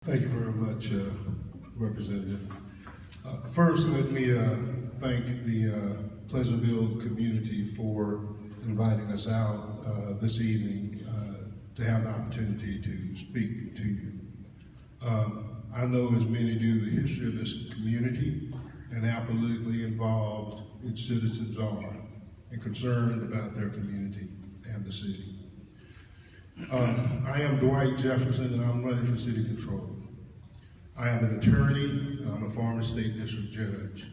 Thank you very much, Representative. First, let me thank the Pleasantville community for inviting us out this evening to have the opportunity to speak to you. I know, as many do, the history of this community and how politically involved its citizens are and concerned about their community and the city. I am Dwight Jefferson, and I'm running for City Controller. I am an attorney, and I'm a former state district judge.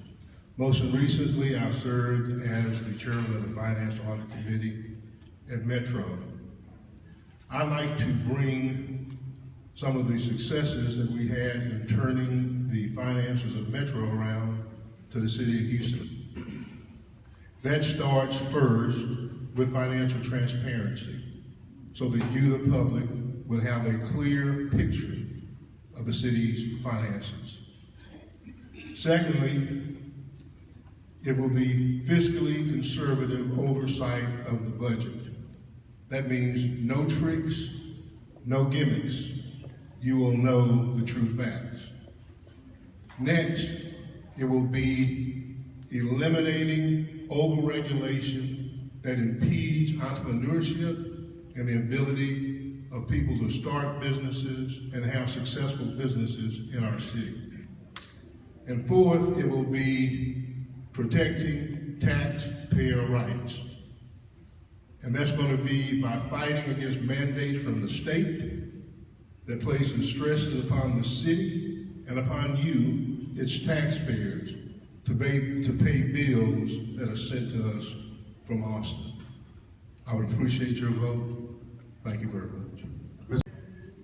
Most recently, I've served as the chairman of the Finance Audit Committee at Metro. I like to bring some of the successes that we had in turning the finances of Metro around to the city of Houston. That starts first with financial transparency, so that you, the public, will have a clear picture of the city's finances. Secondly, it will be fiscally conservative oversight of the budget. That means no tricks, no gimmicks. You will know the true facts. Next, it will be eliminating overregulation that impedes entrepreneurship and the ability of people to start businesses and have successful businesses in our city. And fourth, it will be protecting taxpayer rights. And that's going to be by fighting against mandates from the state that places stresses upon the city and upon you, its taxpayers, to pay bills that are sent to us from Austin. I would appreciate your vote. Thank you very much.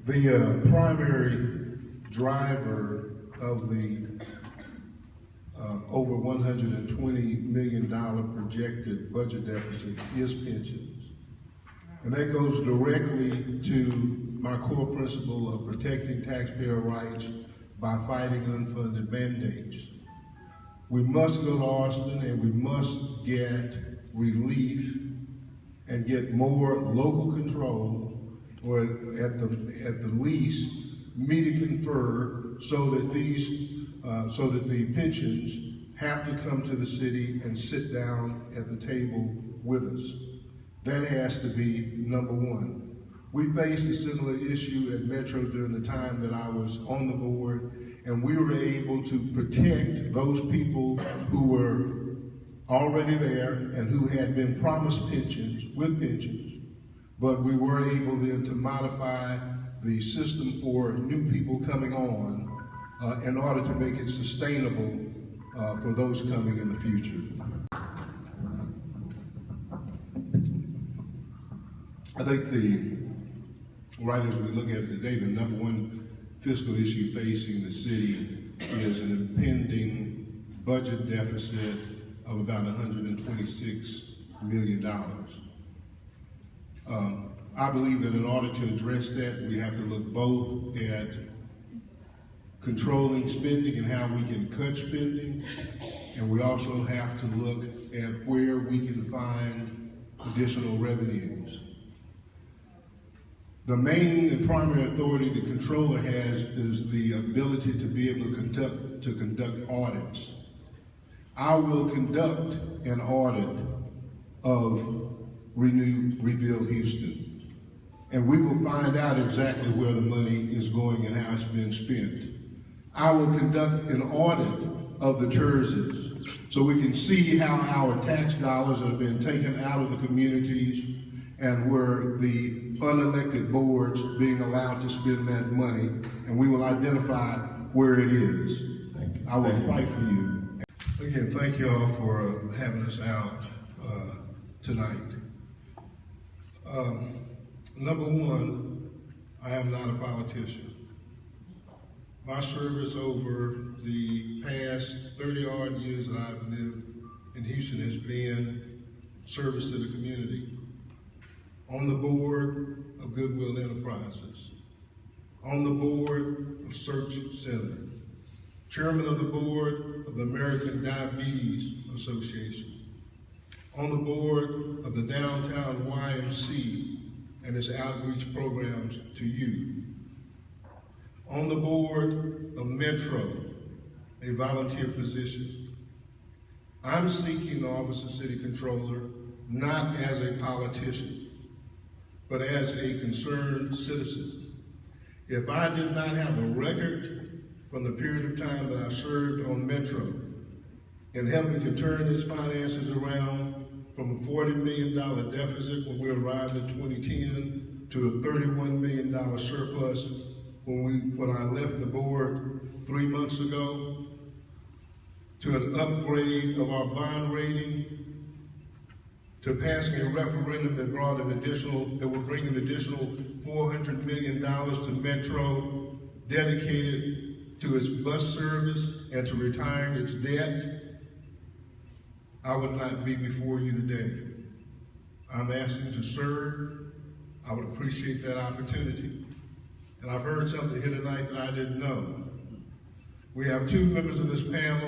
The primary driver of the over $120 million projected budget deficit is pensions. And that goes directly to my core principle of protecting taxpayer rights by fighting unfunded mandates. We must go to Austin and we must get relief and get more local control, or at the least, meet and confer, so that the pensions have to come to the city and sit down at the table with us. That has to be number one. We faced a similar issue at Metro during the time that I was on the board, and we were able to protect those people who were already there and who had been promised pensions, but we were able then to modify the system for new people coming on in order to make it sustainable for those coming in the future. I think right as we look at it today, the number one fiscal issue facing the city is an impending budget deficit of about $126 million. I believe that in order to address that, we have to look both at controlling spending and how we can cut spending, and we also have to look at where we can find additional revenues. The main and primary authority the controller has is the ability to be able to conduct audits. I will conduct an audit of Rebuild Houston, and we will find out exactly where the money is going and how it's been spent. I will conduct an audit of the TERSs so we can see how our tax dollars have been taken out of the communities and where the unelected boards being allowed to spend that money, and we will identify where it is. I will fight for you. Again, thank you all for having us out tonight. Number one, I am not a politician. My service over the past 30-odd years that I've lived in Houston has been service to the community. On the board of Goodwill Enterprises, on the board of Search Center, chairman of the board of the American Diabetes Association, on the board of the Downtown YMC and its outreach programs to youth, on the board of Metro, a volunteer position. I'm seeking the office of city controller not as a politician, but as a concerned citizen. If I did not have a record from the period of time that I served on Metro in helping to turn its finances around from a $40 million deficit when we arrived in 2010 to a $31 million surplus when I left the board 3 months ago, to an upgrade of our bond rating, to passing a referendum that would bring an additional $400 million to Metro, dedicated to its bus service and to retiring its debt, I would not be before you today. I'm asking to serve. I would appreciate that opportunity. And I've heard something here tonight that I didn't know. We have 2 members of this panel